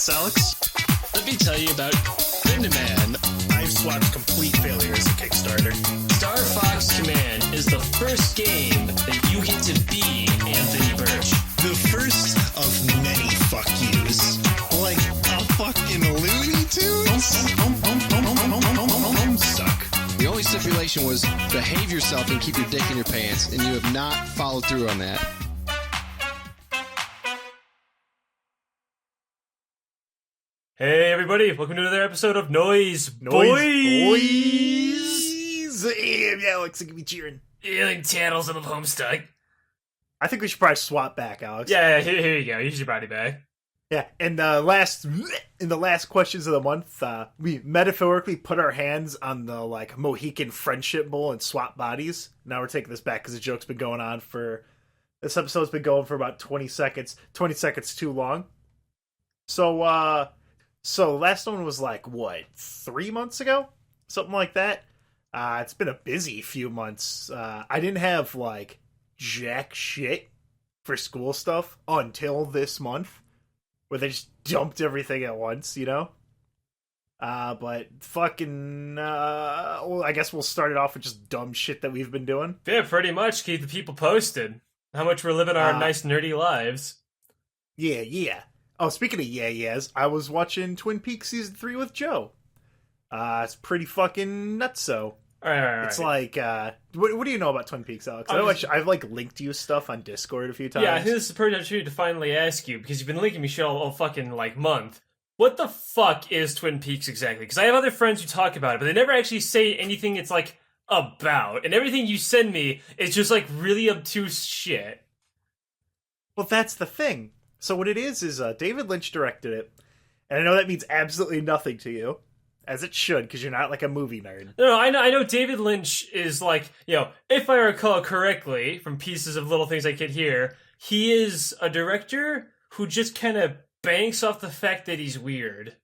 Yes, Aleks? Let me tell you about Man. I've swapped complete failures at Kickstarter. Star Fox Command is the first game that you get to be Anthony Birch. The first of many fuck yous. Like a fucking Looney Tunes? Homestuck. The only stipulation was behave yourself and keep your dick in your pants, and you have not followed through on that. Hey everybody, welcome to another episode of Noyz Boyz. Hey, Aleks, give me cheering. Healing channels of Homestuck. I think we should probably swap back, Aleks. Yeah, here you go. Here's your body bag. Yeah, and in the last questions of the month, we metaphorically put our hands on the Mohican friendship bowl and swap bodies. Now we're taking this back because the joke's been going on for this episode's been going for about 20 seconds. 20 seconds too long. So last one was 3 months ago? Something like that. It's been a busy few months. I didn't have jack shit for school stuff until this month, where they just dumped everything at once, you know? But fucking, I guess we'll start it off with just dumb shit that we've been doing. Yeah, pretty much. Keep the people posted. How much we're living our nice nerdy lives. Yeah. Oh, speaking of yes, I was watching Twin Peaks Season 3 with Joe. It's pretty fucking nutso. All right. It's what do you know about Twin Peaks, Aleks? I've linked you stuff on Discord a few times. Yeah, I think this is a perfect opportunity to finally ask you, because you've been linking me shit all fucking month. What the fuck is Twin Peaks exactly? Because I have other friends who talk about it, but they never actually say anything it's about. And everything you send me is just really obtuse shit. Well, that's the thing. So what it is David Lynch directed it, and I know that means absolutely nothing to you, as it should, because you're not a movie nerd. No, I know David Lynch is if I recall correctly, from pieces of little things I could hear, he is a director who just kind of banks off the fact that he's weird.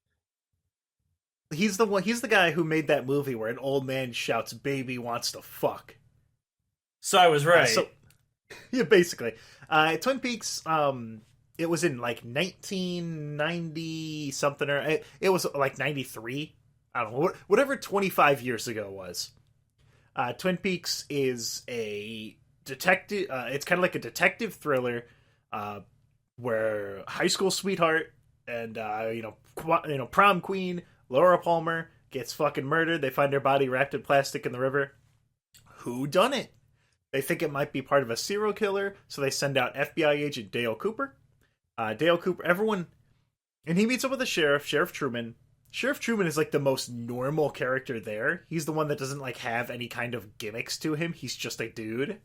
He's the guy who made that movie where an old man shouts, "Baby wants to fuck." So I was right. Yeah, basically. Twin Peaks, it was in 1990 something, or it was 93. I don't know, whatever 25 years ago was. Twin Peaks is a detective. It's kind of like a detective thriller, where high school sweetheart and prom queen Laura Palmer gets fucking murdered. They find her body wrapped in plastic in the river. Who done it? They think it might be part of a serial killer, so they send out FBI agent Dale Cooper. Everyone, and he meets up with the Sheriff Truman. Sheriff Truman is the most normal character there. He's the one that doesn't have any kind of gimmicks to him. He's just a dude.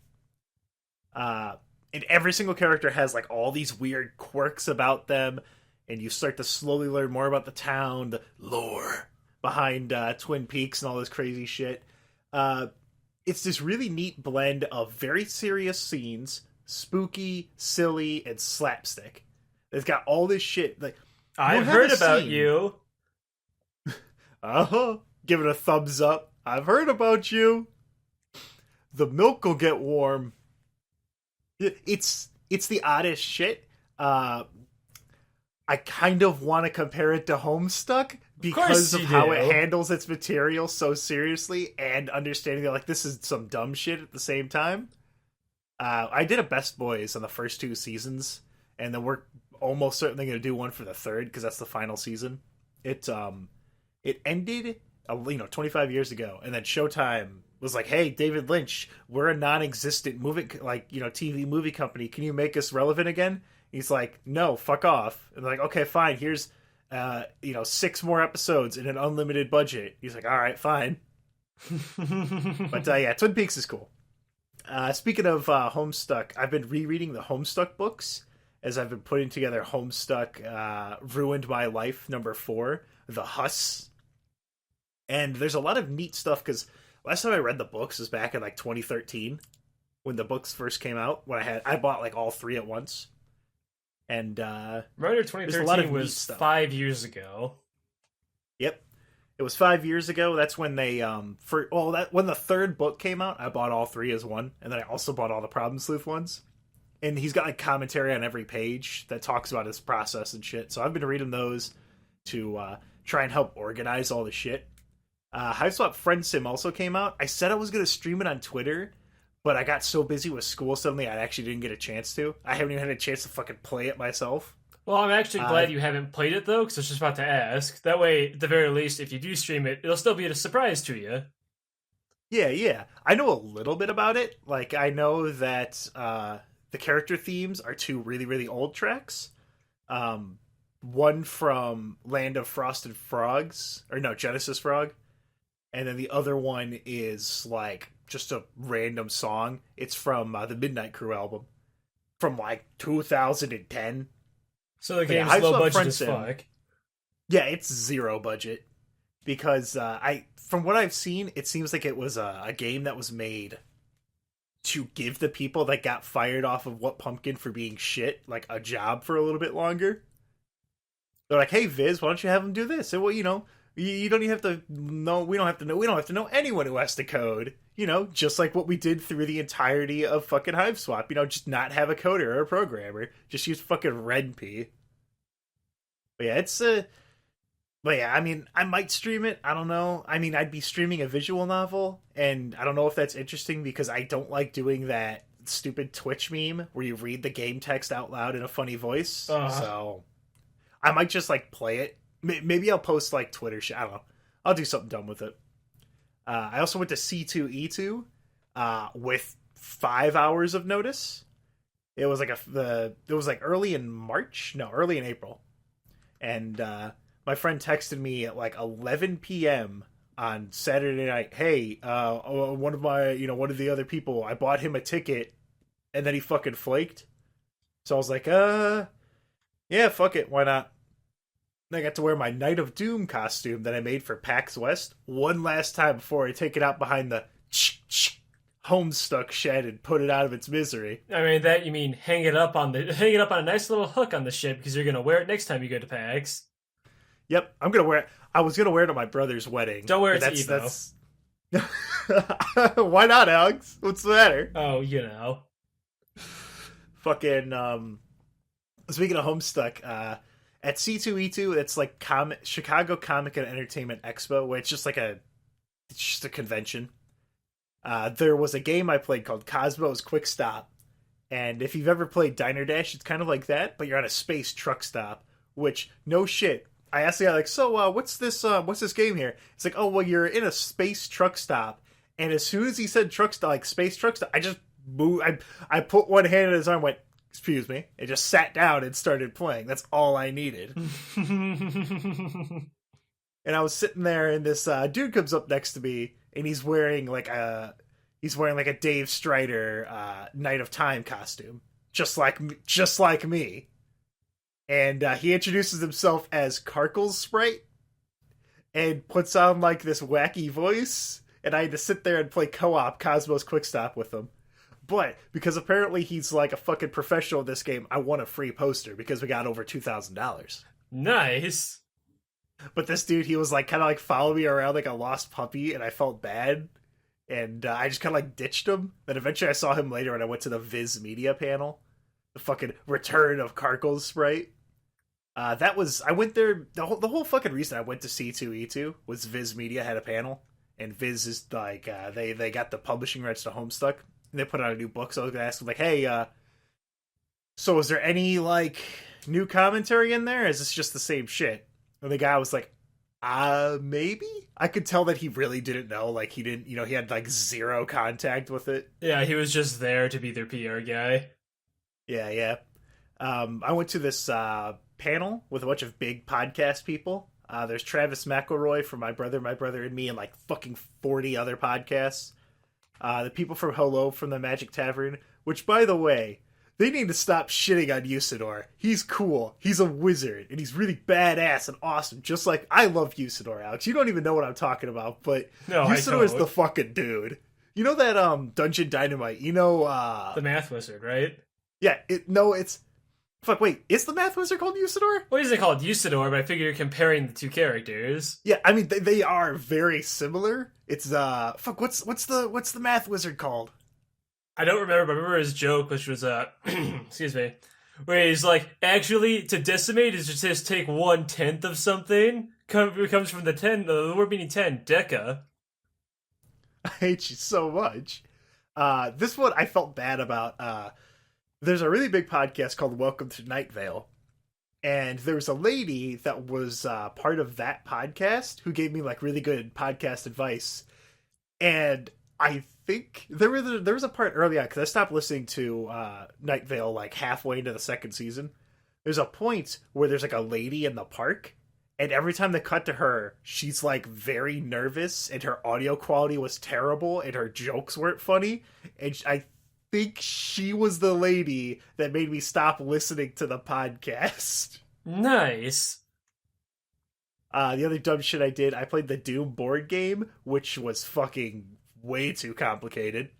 And every single character has all these weird quirks about them, and you start to slowly learn more about the town, the lore behind Twin Peaks and all this crazy shit. It's this really neat blend of very serious scenes, spooky, silly, and slapstick. It's got all this shit. I've heard about you. Give it a thumbs up. I've heard about you. The milk will get warm. It's the oddest shit. I kind of want to compare it to Homestuck because of how it handles its material so seriously, and understanding that this is some dumb shit at the same time. I did a Best Boys on the first 2 seasons, and then we're almost certainly going to do one for the third, because that's the final season. It ended 25 years ago, and then Showtime was like, "Hey, David Lynch, we're a non-existent movie TV movie company. Can you make us relevant again?" He's like, "No, fuck off." And they're like, "Okay, fine. Here's 6 more episodes in an unlimited budget." He's like, "All right, fine." But yeah, Twin Peaks is cool. Speaking of Homestuck, I've been rereading the Homestuck books as I've been putting together Homestuck Ruined My Life #4, The Huss. And there's a lot of neat stuff, because last time I read the books was back in 2013, when the books first came out, when I bought all 3 at once. And Murder 2013 was 5 years ago. Yep. It was 5 years ago. That's when they when the third book came out, I bought all 3 as one, and then I also bought all the Problem Sleuth ones. And he's got commentary on every page that talks about his process and shit. So I've been reading those. to try and help organize all the shit. Hive Swap Friend Sim also came out. I said I was going to stream it on Twitter, but I got so busy with school suddenly I actually didn't get a chance to. I haven't even had a chance to fucking play it myself. Well, I'm actually glad you haven't played it, though, because I was just about to ask. That way, at the very least, if you do stream it, it'll still be a surprise to you. Yeah. I know a little bit about it. Like, I know that the character themes are two really, really old tracks. One from Land of Frosted Frogs, or no, Genesis Frog. And then the other one is, like, just a random song. It's from the Midnight Crew album from, like, 2010. So the game's low budget as fuck. Yeah, it's zero budget. Because from what I've seen, it seems like it was a game that was made to give the people that got fired off of What Pumpkin for being shit, like, a job for a little bit longer. They're like, hey, Viz, why don't you have them do this? And, well, you know, you don't even have to know. We don't have to know anyone who has to code. You know, just like what we did through the entirety of fucking Hive Swap. You know, just not have a coder or a programmer. Just use fucking RedP. But yeah, But yeah, I mean, I might stream it. I don't know. I mean, I'd be streaming a visual novel, and I don't know if that's interesting because I don't like doing that stupid Twitch meme where you read the game text out loud in a funny voice. So I might just, like, play it. Maybe I'll post, like, Twitter shit. I don't know. I'll do something dumb with it. I also went to C2E2 with 5 hours of notice. It was like early in March. No, early in April. And my friend texted me at like 11 p.m. on Saturday night. Hey, one of the other people, I bought him a ticket, and then he fucking flaked. So I was like, yeah, fuck it, why not? And I got to wear my Knight of Doom costume that I made for PAX West one last time before I take it out behind the Homestuck shed and put it out of its misery. I mean, that you mean hang it up on a nice little hook on the ship because you're gonna wear it next time you go to PAX. Yep, I'm gonna wear it. I was gonna wear it at my brother's wedding. Don't wear it to Evo. Why not, Alex? What's the matter? Oh, you know. Fucking, speaking of Homestuck, at C2E2, it's like Chicago Comic and Entertainment Expo, where it's just a convention. There was a game I played called Cosmo's Quick Stop, and if you've ever played Diner Dash, it's kind of like that, but you're on a space truck stop, which, no shit. I asked the guy, like, so, what's this game here? It's like, oh, well, you're in a space truck stop, and as soon as he said truck stop, like, space truck stop, I just moved, I put one hand on his arm, went, excuse me, and just sat down and started playing. That's all I needed. And I was sitting there, and this dude comes up next to me, and he's wearing like a Dave Strider Night of Time costume, just like me. And he introduces himself as karklesprite and puts on like this wacky voice, and I had to sit there and play co-op Cosmos Quick Stop with him. But because apparently he's like a fucking professional at this game, I won a free poster because we got over $2,000. Nice. But this dude, he was like kind of like following me around like a lost puppy, and I felt bad. And I just kind of like ditched him. Then eventually I saw him later when I went to the Viz Media panel. The fucking return of Karklesprite. I went there, the whole fucking reason I went to C2E2 was Viz Media had a panel. And Viz is like, they got the publishing rights to Homestuck. And they put out a new book, so I was gonna ask them, like, hey, so is there any, like, new commentary in there? Or is this just the same shit? And the guy was like, maybe? I could tell that he really didn't know, like, he didn't, he had, like, zero contact with it. Yeah, he was just there to be their PR guy. Yeah. I went to this, panel with a bunch of big podcast people. There's Travis McElroy from My Brother and Me, and, like, fucking 40 other podcasts. The people from Hello from the Magic Tavern, which, by the way, they need to stop shitting on Usador. He's cool. He's a wizard, and he's really badass and awesome. Just like, I love Usador, Alex. You don't even know what I'm talking about, but no, Usador is the fucking dude. You know that, Dungeon Dynamite? The Math Wizard, right? Yeah, it's... Fuck, wait, is the Math Wizard called Usador? What is it called? Usador, but I figure you're comparing the two characters. Yeah, I mean, they are very similar. It's, fuck, what's the Math Wizard called? I don't remember, but I remember his joke, which was, excuse me, Where he's like, actually, to decimate is just take 1/10 of something. It comes from the word meaning 10, deca. I hate you so much. This one I felt bad about. There's a really big podcast called Welcome to Night Vale. And there was a lady that was part of that podcast who gave me like really good podcast advice. And I think there was a part early on, because I stopped listening to Night Vale like halfway into the second season. There's a point where there's like a lady in the park, and every time they cut to her, she's like very nervous, and her audio quality was terrible, and her jokes weren't funny. And I think she was the lady that made me stop listening to the podcast. Nice. The other dumb shit I did, I played the Doom board game, which was fucking way too complicated.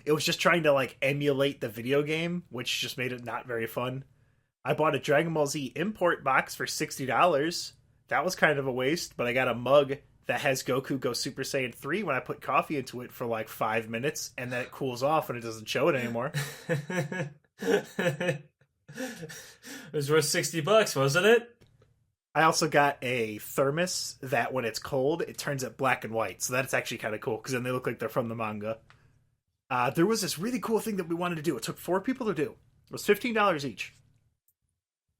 It was just trying to like emulate the video game, which just made it not very fun. I bought a Dragon Ball Z import box for $60. That was kind of a waste, but I got a mug that has Goku go Super Saiyan 3 when I put coffee into it for like 5 minutes, and then it cools off and it doesn't show it anymore. It was worth $60, wasn't it? I also got a thermos that when it's cold, it turns it black and white. So that's actually kind of cool, because then they look like they're from the manga. There was this really cool thing that we wanted to do. It took 4 people to do. It was $15 each.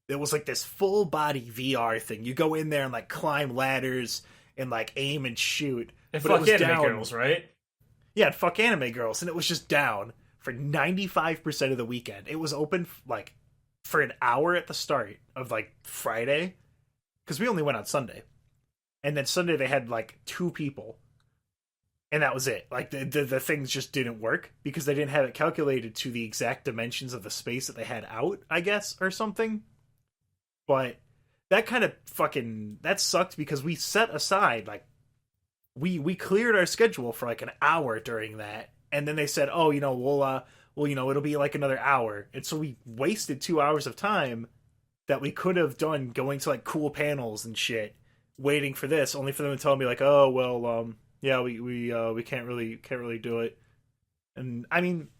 It was like this full body VR thing. You go in there and like climb ladders and like aim and shoot. And but fuck it was anime down. girls, right? Yeah, fuck anime girls. And it was just down for 95% of the weekend. It was open like for an hour at the start of like Friday, because we only went on Sunday. And then Sunday they had like 2 people. And that was it. Like the things just didn't work because they didn't have it calculated to the exact dimensions of the space that they had out, I guess, or something. But that kind of fucking, that sucked because we set aside, like, we cleared our schedule for like an hour during that. And then they said, oh, you know, well, you know, it'll be like another hour. And so we wasted 2 hours of time that we could have done going to like cool panels and shit, waiting for this, only for them to tell me like, oh, well, yeah, we can't really do it. And I mean,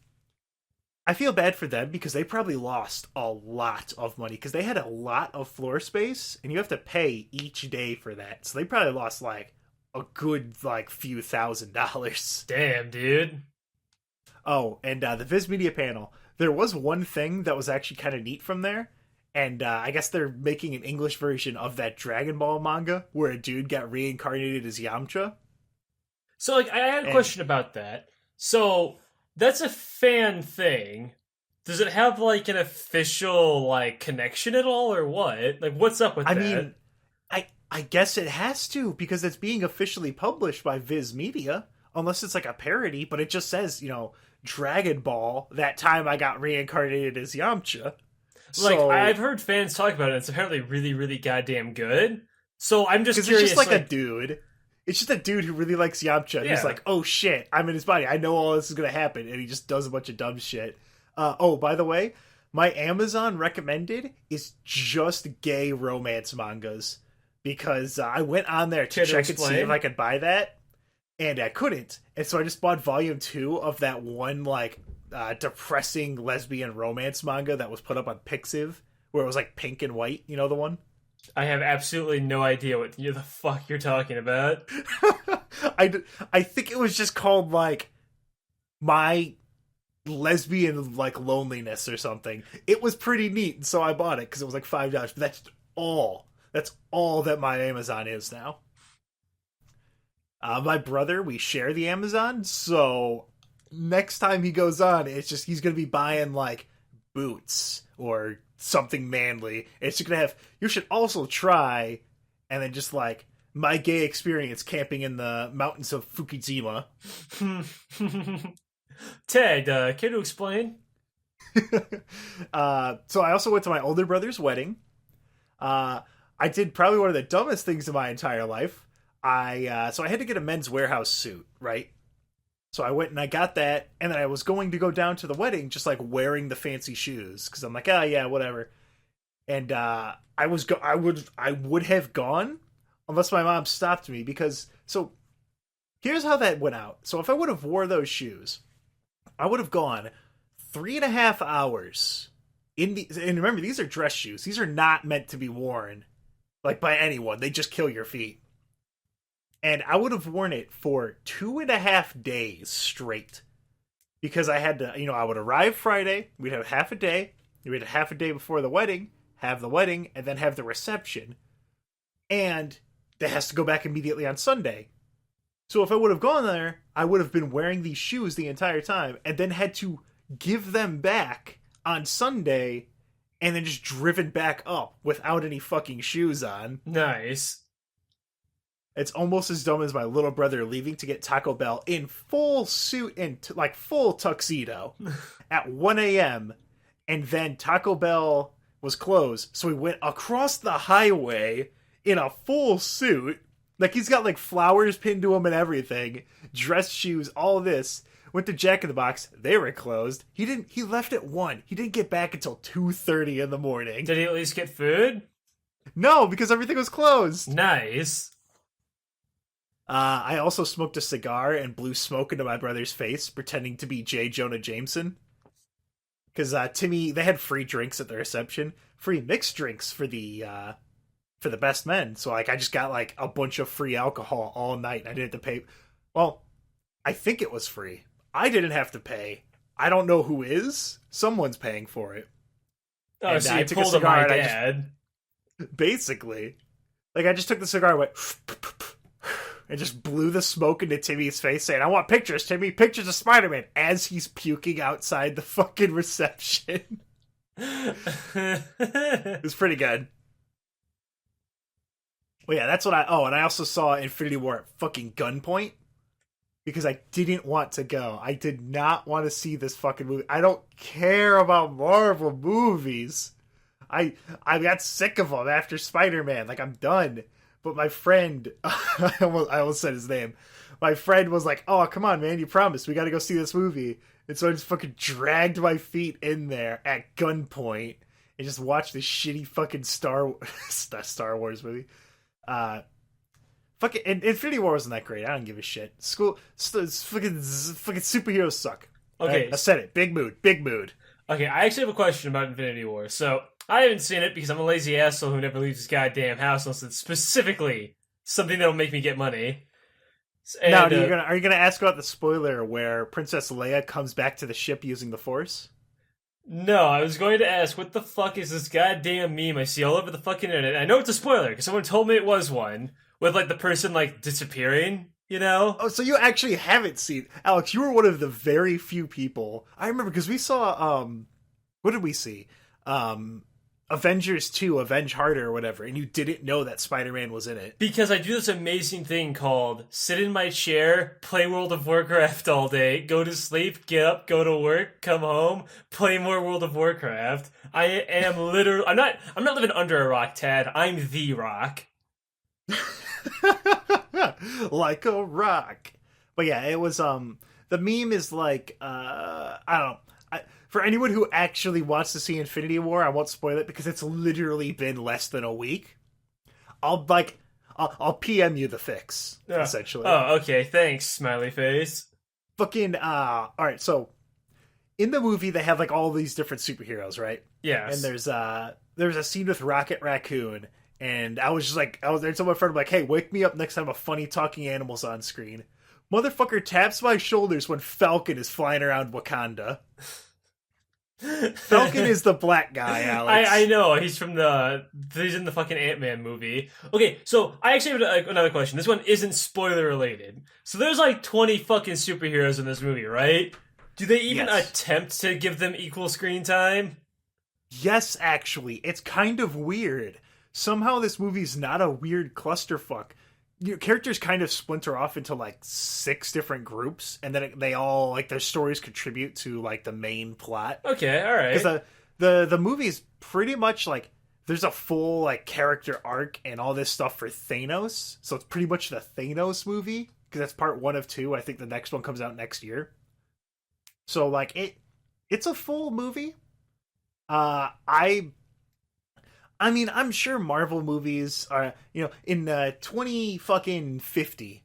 I feel bad for them because they probably lost a lot of money because they had a lot of floor space and you have to pay each day for that. So they probably lost like a good like few $1,000s. Damn, dude. Oh, and the Viz Media panel, there was one thing that was actually kind of neat from there. And I guess they're making an English version of that Dragon Ball manga where a dude got reincarnated as Yamcha. So, like, I had a question about that. So, that's a fan thing. Does it have, like, an official, like, connection at all, or what? Like, what's up with that? I mean, I guess it has to, because it's being officially published by Viz Media, unless it's, like, a parody, but it just says, you know, Dragon Ball, that time I got reincarnated as Yamcha. Like, So, I've heard fans talk about it, it's apparently really, really goddamn good. So, I'm just because curious, it's just like a dude. It's just a dude who really likes Yamcha. Yeah. He's like, oh shit, I'm in his body. I know all this is going to happen. And he just does a bunch of dumb shit. Oh, by the way, my Amazon recommended is just gay romance mangas. Because I went on there to check and see if I could buy that. And I couldn't. And so I just bought volume 2 of that one, like, depressing lesbian romance manga that was put up on Pixiv. Where it was like pink and white. You know the one? I have absolutely no idea what the fuck you're talking about. I think it was just called like My Lesbian like Loneliness or something. It was pretty neat, and so I bought it because it was like $5. But that's all. That's all that my Amazon is now. My brother, we share the Amazon, so next time he goes on, it's just he's gonna be buying like boots or something manly. It's just gonna have, you should also try, and then just like my gay experience camping in the mountains of Fukushima. Ted, care to explain? So I also went to my older brother's wedding. I did probably one of the dumbest things in my entire life. So I had to get a Men's Warehouse suit, right? So I went and I got that, and then I was going to go down to the wedding just like wearing the fancy shoes because I'm like, ah, yeah, whatever. And I would have gone unless my mom stopped me because, so here's how that went out. So if I would have wore those shoes, I would have gone 3.5 hours and remember, these are dress shoes. These are not meant to be worn like by anyone. They just kill your feet. And I would have worn it for 2.5 days straight. Because I had to, I would arrive Friday, we'd have half a day, we'd have half a day before the wedding, have the wedding, and then have the reception. And that has to go back immediately on Sunday. So if I would have gone there, I would have been wearing these shoes the entire time, and then had to give them back on Sunday, and then just driven back up without any fucking shoes on. Nice. It's almost as dumb as my little brother leaving to get Taco Bell in full suit and full tuxedo at 1 a.m. And then Taco Bell was closed, so he went across the highway in a full suit. Like, he's got like flowers pinned to him and everything, dress shoes, all this. Went to Jack in the Box. They were closed. He left at 1. He didn't get back until 2:30 in the morning. Did he at least get food? No, because everything was closed. Nice. I also smoked a cigar and blew smoke into my brother's face, pretending to be J. Jonah Jameson. Because Timmy, they had free drinks at the reception, free mixed drinks for the best men. So like, I just got like a bunch of free alcohol all night. And I didn't have to pay. Well, I think it was free. I didn't have to pay. I don't know who is. Someone's paying for it. Oh, and, so you pulled a my dad. Basically, like, I just took the cigar and went. And just blew the smoke into Timmy's face, saying, "I want pictures, Timmy, pictures of Spider-Man," as he's puking outside the fucking reception. It was pretty good. Well, yeah, that's what and I also saw Infinity War at fucking gunpoint, because I didn't want to go. I did not want to see this fucking movie. I don't care about Marvel movies. I got sick of them after Spider-Man. Like, I'm done. But my friend, I almost said his name. My friend was like, "Oh, come on, man, you promised. We got to go see this movie." And so I just fucking dragged my feet in there at gunpoint and just watched this shitty fucking Star Wars movie. Fucking Infinity War wasn't that great. I don't give a shit. Fucking superheroes suck. Okay, I said it. Big mood. Okay, I actually have a question about Infinity War. So, I haven't seen it because I'm a lazy asshole who never leaves his goddamn house unless it's specifically something that'll make me get money. And, now, are you gonna ask about the spoiler where Princess Leia comes back to the ship using the Force? No, I was going to ask, what the fuck is this goddamn meme I see all over the fucking internet? I know it's a spoiler, because someone told me it was one, with, like, the person, like, disappearing, you know? Oh, so you actually haven't seen... Alex, you were one of the very few people... I remember, because we saw, what did we see? Avengers 2, Avenge Harder or whatever, and you didn't know that Spider-Man was in it. Because I do this amazing thing called sit in my chair, play World of Warcraft all day, go to sleep, get up, go to work, come home, play more World of Warcraft. I am literally... I'm not living under a rock, Tad. I'm the rock. Like a rock. But yeah, it was, the meme is like, I don't know. For anyone who actually wants to see Infinity War, I won't spoil it because it's literally been less than a week. I'll PM you the fix, essentially. Oh, okay, thanks, smiley face. Fucking, alright, so, in the movie, they have, like, all these different superheroes, right? Yes. And there's a scene with Rocket Raccoon, and I was there to tell my friend, I'm like, "Hey, wake me up next time a funny talking animal's on screen." Motherfucker taps my shoulders when Falcon is flying around Wakanda. Falcon is the black guy, Alex. I know, he's in the fucking Ant-Man movie. Okay, so I actually have another question. This one isn't spoiler related. So there's like 20 fucking superheroes in this movie, right? Do they even attempt to give them equal screen time? Yes, actually. It's kind of weird. Somehow this movie's not a weird clusterfuck. Your characters kind of splinter off into like 6 different groups, and then they all, like, their stories contribute to like the main plot. Okay, all right. Because the movie is pretty much like there's a full like character arc and all this stuff for Thanos, so it's pretty much the Thanos movie because that's part 1 of 2. I think the next one comes out next year. So like it's a full movie. I mean, I'm sure Marvel movies are, in 2050,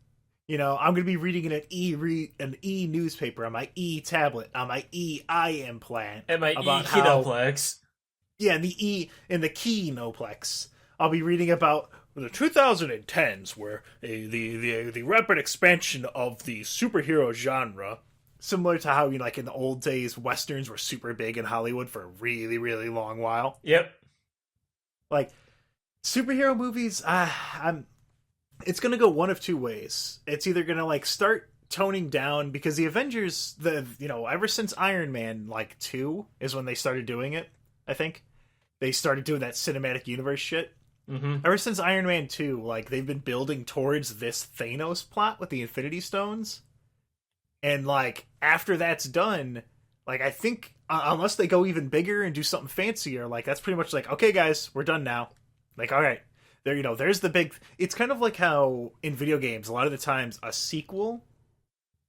I'm going to be reading in an e newspaper on my e tablet, on my e-eye implant. And my e-kinoplex. Yeah, in the key Noplex, I'll be reading about the 2010s, where the rapid expansion of the superhero genre, similar to how, like, in the old days, Westerns were super big in Hollywood for a really, really long while. Yep. Like, superhero movies, it's gonna go one of two ways. It's either gonna, like, start toning down, because the Avengers, ever since Iron Man, like, 2 is when they started doing it, I think. They started doing that cinematic universe shit. Mm-hmm. Ever since Iron Man 2, like, they've been building towards this Thanos plot with the Infinity Stones. And, like, after that's done, like, I think, unless they go even bigger and do something fancier, like, that's pretty much like, okay, guys, we're done now. Like, all right. There's the big... It's kind of like how, in video games, a lot of the times, a sequel...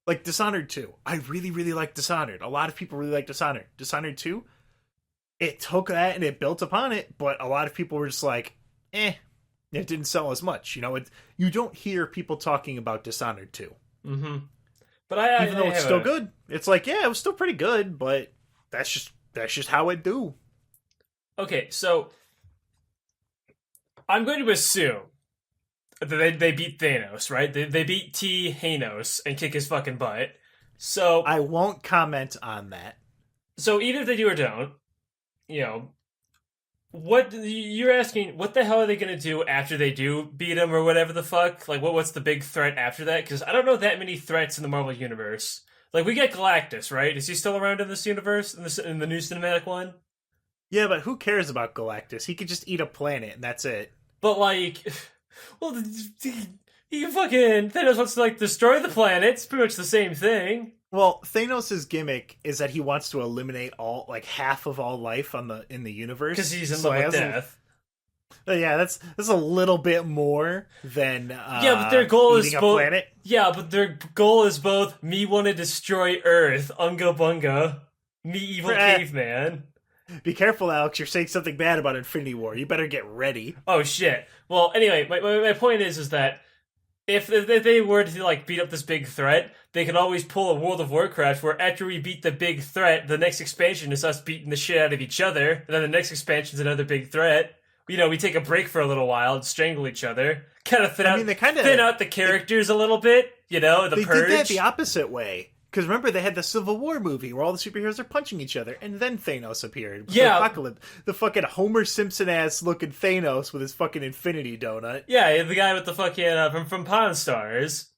Like, Dishonored 2. I really, really like Dishonored. A lot of people really like Dishonored. Dishonored 2, it took that and it built upon it, but a lot of people were just like, it didn't sell as much. You don't hear people talking about Dishonored 2. Mm-hmm. But even though it's still good. It's like, yeah, it was still pretty good, but that's just how it do. Okay, so I'm going to assume that they beat Thanos, right? They beat Thanos and kick his fucking butt. So I won't comment on that. So either they do or don't, what you're asking, what the hell are they going to do after they do beat him or whatever the fuck? Like, what's the big threat after that? Because I don't know that many threats in the Marvel Universe. Like, we get Galactus, right? Is he still around in this universe, in the new cinematic one? Yeah, but who cares about Galactus? He could just eat a planet and that's it. But, like, well, he fucking, Thanos wants to, like, destroy the planet. It's pretty much the same thing. Well, Thanos' gimmick is that he wants to eliminate half of all life in the universe. Because he's in love with death. Yeah, that's a little bit more than but their goal is both. Planet. Yeah, but their goal is both me want to destroy Earth, Unga Bunga, me evil caveman. Be careful, Alex. You're saying something bad about Infinity War. You better get ready. Oh shit. Well, anyway, my point is that if they were to, like, beat up this big threat, they can always pull a World of Warcraft where after we beat the big threat, the next expansion is us beating the shit out of each other, and then the next expansion is another big threat. We take a break for a little while and strangle each other. Kind of thin out the characters a little bit, the They purge. did that the opposite way. Because remember, they had the Civil War movie where all the superheroes are punching each other, and then Thanos appeared. Yeah. Apocalypse. The fucking Homer Simpson-ass looking Thanos with his fucking Infinity Donut. Yeah, the guy with the fucking, from Pawn Stars.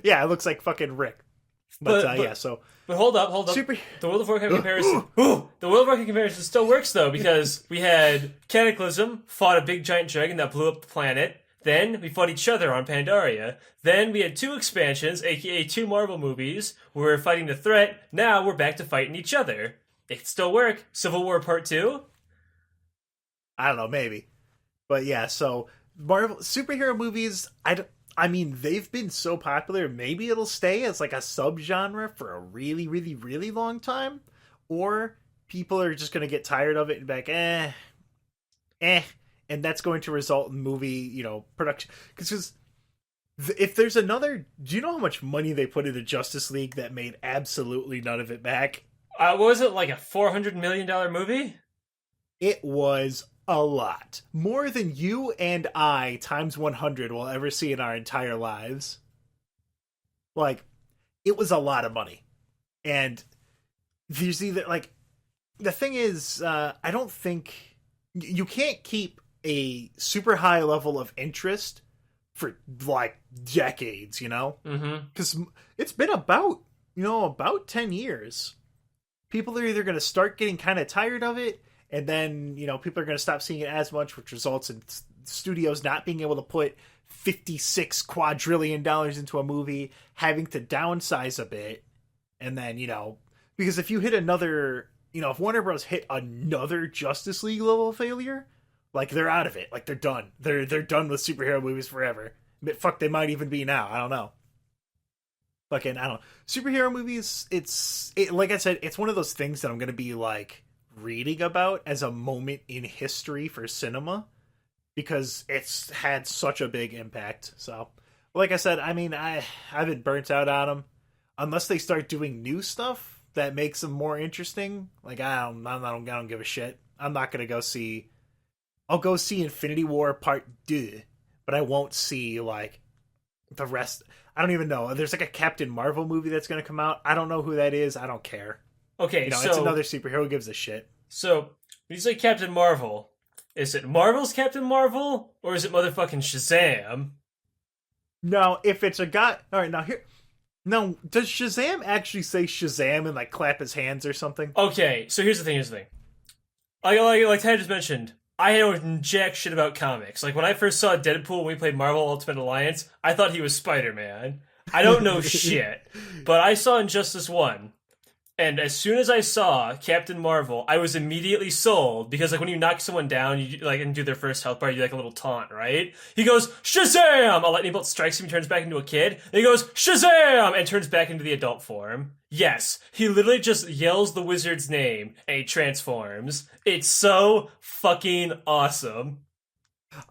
Yeah, it looks like fucking Rick. But yeah, so... But hold up. The World of Warcraft comparison... the World of Warcraft comparison still works, though, because we had Cataclysm, fought a big giant dragon that blew up the planet. Then we fought each other on Pandaria. Then we had 2 expansions, aka 2 Marvel movies, where we're fighting the threat. Now we're back to fighting each other. It can still work. Civil War Part 2? I don't know, maybe. But yeah, so Marvel superhero movies, I mean, they've been so popular, maybe it'll stay as like a subgenre for a really, really, really long time. Or people are just going to get tired of it and be like, and that's going to result in movie, production. Because if there's another... Do you know how much money they put into Justice League that made absolutely none of it back? Was it like a $400 million movie? It was a lot. More than you and I times 100 will ever see in our entire lives. Like, it was a lot of money. And there's either, like... The thing is, I don't think... You can't keep a super high level of interest for, like, decades, Mm-hmm. Because it's been about 10 years. People are either going to start getting kind of tired of it, and then, people are going to stop seeing it as much, which results in studios not being able to put $56 quadrillion into a movie, having to downsize a bit, and then, because if you hit another... if Warner Bros. Hit another Justice League level failure, like, they're out of it. Like, they're done. They're done with superhero movies forever. But fuck, they might even be now. I don't know. Fucking, I don't know. Superhero movies, like I said, it's one of those things that I'm going to be, like, reading about as a moment in history for cinema. Because it's had such a big impact. So, like I said, I mean, I've been burnt out on them. Unless they start doing new stuff, that makes them more interesting. Like I don't give a shit. I'm not gonna go see. I'll go see Infinity War Part 2, but I won't see like the rest. I don't even know. There's like a Captain Marvel movie that's gonna come out. I don't know who that is. I don't care. Okay, It's so another superhero. Who gives a shit? So when you say Captain Marvel, is it Marvel's Captain Marvel or is it motherfucking Shazam? No, if it's a guy. All right, now here. No, does Shazam actually say Shazam and like clap his hands or something? Okay, so here's the thing. Like Ted just mentioned, I know jack shit about comics. Like when I first saw Deadpool when we played Marvel Ultimate Alliance, I thought he was Spider-Man. I don't know shit, but I saw Injustice 1. And as soon as I saw Captain Marvel, I was immediately sold because, like, when you knock someone down, you like and do their first health bar, you do like a little taunt, right? He goes Shazam! A lightning bolt strikes him, turns back into a kid. And he goes Shazam! And turns back into the adult form. Yes, he literally just yells the wizard's name and he transforms. It's so fucking awesome.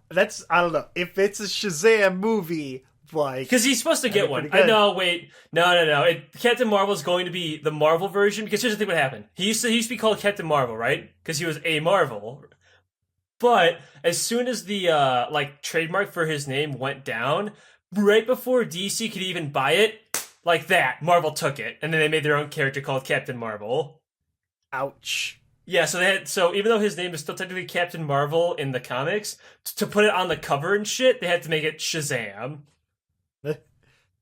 That's I don't know if it's a Shazam movie. Like, because he's supposed to get one. I know. Wait, no. Captain Marvel's going to be the Marvel version. Because here's the thing: what happened? He used to be called Captain Marvel, right? Because he was a Marvel. But as soon as the trademark for his name went down, right before DC could even buy it, like that, Marvel took it, and then they made their own character called Captain Marvel. Ouch. Yeah, so even though his name is still technically Captain Marvel in the comics, to put it on the cover and shit, they had to make it Shazam.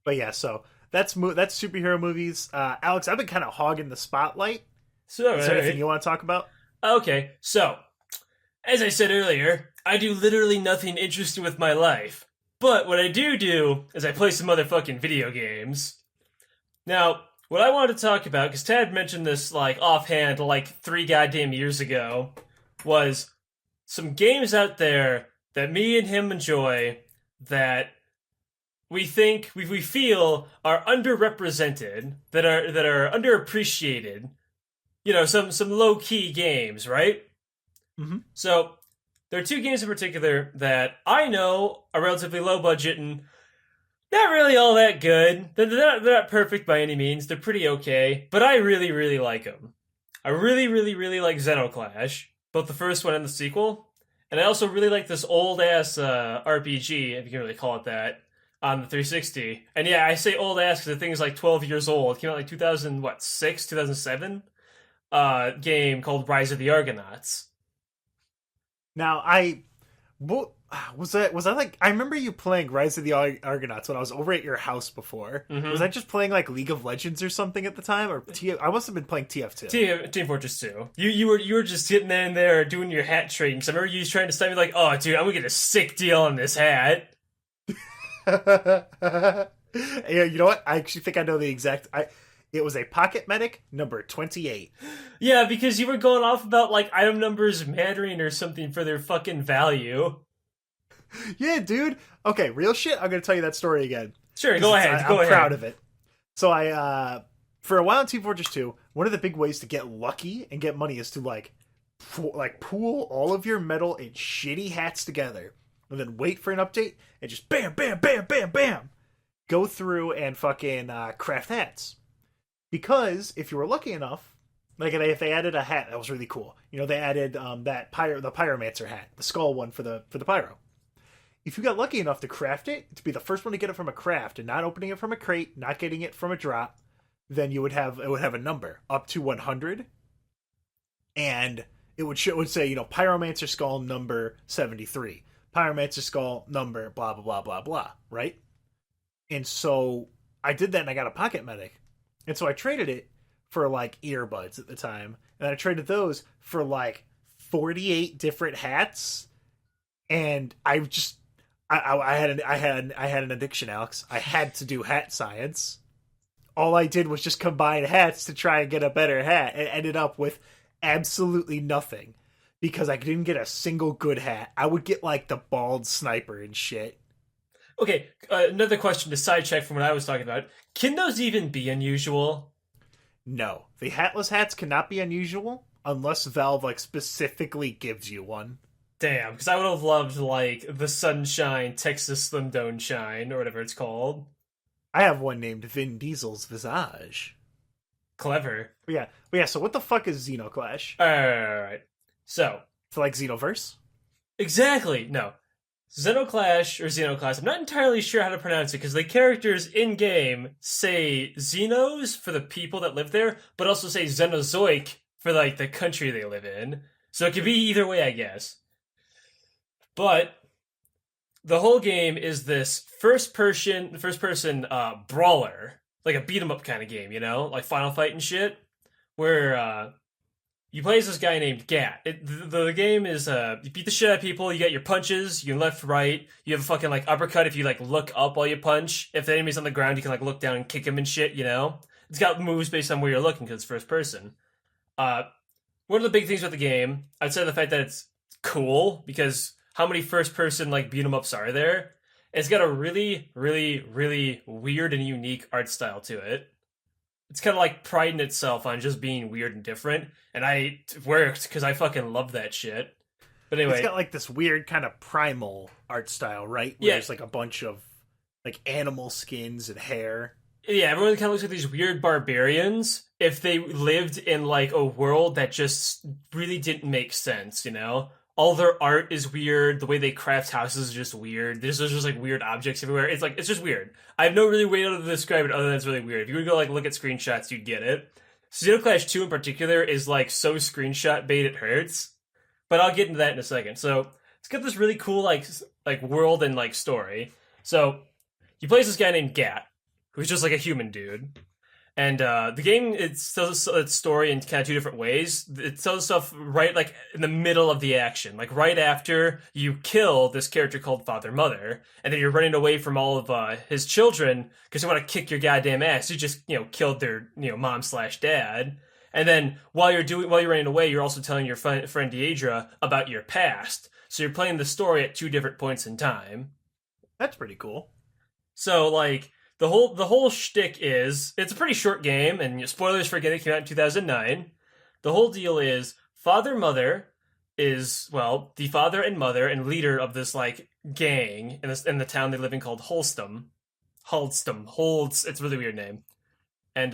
But yeah, so that's superhero movies. Alex, I've been kind of hogging the spotlight. So, is there anything you want to talk about? Okay, so as I said earlier, I do literally nothing interesting with my life. But what I do is I play some motherfucking video games. Now, what I wanted to talk about, because Tad mentioned this like offhand like 3 goddamn years ago, was some games out there that me and him enjoy that we feel are underrepresented, that are underappreciated. You know, some low-key games, right? Mm-hmm. So, there are 2 games in particular that I know are relatively low budget and not really all that good. They're not perfect by any means. They're pretty okay, but I really, really like them. I really, really, really like Zeno Clash, both the first one and the sequel. And I also really like this old-ass RPG, if you can really call it that, on the 360. And yeah, I say old ass because the thing is like 12 years old. It came out like 2006, 2007? Game called Rise of the Argonauts. Now, was that like, I remember you playing Rise of the Argonauts when I was over at your house before. Mm-hmm. Was I just playing like League of Legends or something at the time? Or I must have been playing TF2. Team Fortress 2. You were just sitting in there doing your hat trading. So I remember you trying to stop me like, oh dude, I'm gonna get a sick deal on this hat. Yeah, you know what? I actually think I know the exact. It was a Pocket Medic number 28. Yeah, because you were going off about like item numbers mattering or something for their fucking value. Yeah, dude. Okay, real shit. I'm gonna tell you that story again. Sure, go ahead. I'm proud of it. So for a while in Team Fortress 2, one of the big ways to get lucky and get money is to like pool all of your metal and shitty hats together. And then wait for an update, and just bam, bam, bam, bam, bam, go through and fucking craft hats. Because if you were lucky enough, like if they added a hat that was really cool, you know, they added the pyromancer hat, the skull one for the pyro. If you got lucky enough to craft it, to be the first one to get it from a craft and not opening it from a crate, not getting it from a drop, then it would have a number up to 100, and it would say, you know, pyromancer skull number 73. Pyromancer skull number blah blah blah blah blah, right? And so I did that and I got a Pocket Medic. And so I traded it for like earbuds at the time. And I traded those for like 48 different hats. And I had an addiction, Alex. I had to do hat science. All I did was just combine hats to try and get a better hat, and ended up with absolutely nothing. Because I didn't get a single good hat. I would get, like, the bald sniper and shit. Okay, another question to sidetrack from what I was talking about. Can those even be unusual? No. The hatless hats cannot be unusual unless Valve, like, specifically gives you one. Damn, because I would have loved, like, the Sunshine Texas Slim Dome Shine, or whatever it's called. I have one named Vin Diesel's Visage. Clever. Yeah. So what the fuck is Zeno Clash? Alright. So, It's like Xenoverse? exactly. No. Xenoclash or Xenoclash. I'm not entirely sure how to pronounce it because the characters in game say Xenos for the people that live there, but also say Xenozoic for like the country they live in. So it could be either way, I guess. But the whole game is this first person brawler, like a beat 'em up kind of game, you know, like Final Fight and shit, where you play as this guy named Gat. The game is you beat the shit out of people. You got your punches. You can left, right. You have a fucking like uppercut if you like look up while you punch. If the enemy's on the ground, you can like look down and kick him and shit. You know, it's got moves based on where you're looking because it's first person. One of the big things about the game, I'd say the fact that it's cool because how many first person like beat 'em ups are there? It's got a really, really, really weird and unique art style to it. It's kind of like priding itself on just being weird and different, and it worked because I fucking love that shit. But anyway, It's got like this weird kind of primal art style, right? Where Yeah. There's like a bunch of like animal skins and hair. yeah, everyone kind of looks like these weird barbarians if they lived in like a world that just really didn't make sense, you know? All their art is weird. The way they craft houses is just weird. There's just like weird objects everywhere. It's just weird. I have no really way to describe it other than it's really weird. If you would go like look at screenshots, you'd get it. Xenoclash 2 in particular is like so screenshot bait it hurts. But I'll get into that in a second. So it's got this really cool like world and like story. So you play as this guy named Gat, who's just like a human dude. And the game, it tells its story in kind of two different ways. It tells stuff right like in the middle of the action, like right after you kill this character called Father Mother, and then you're running away from all of his children because they want to kick your goddamn ass. You just killed their mom/dad, and then while you're running away, you're also telling your friend Deidre about your past. So you're playing the story at two different points in time. That's pretty cool. So like. The whole shtick is, it's a pretty short game, and spoilers for it came out in 2009. The whole deal is, Father Mother is, well, the father and mother and leader of this, like, gang in the town they live in called Holstum. It's a really weird name. And,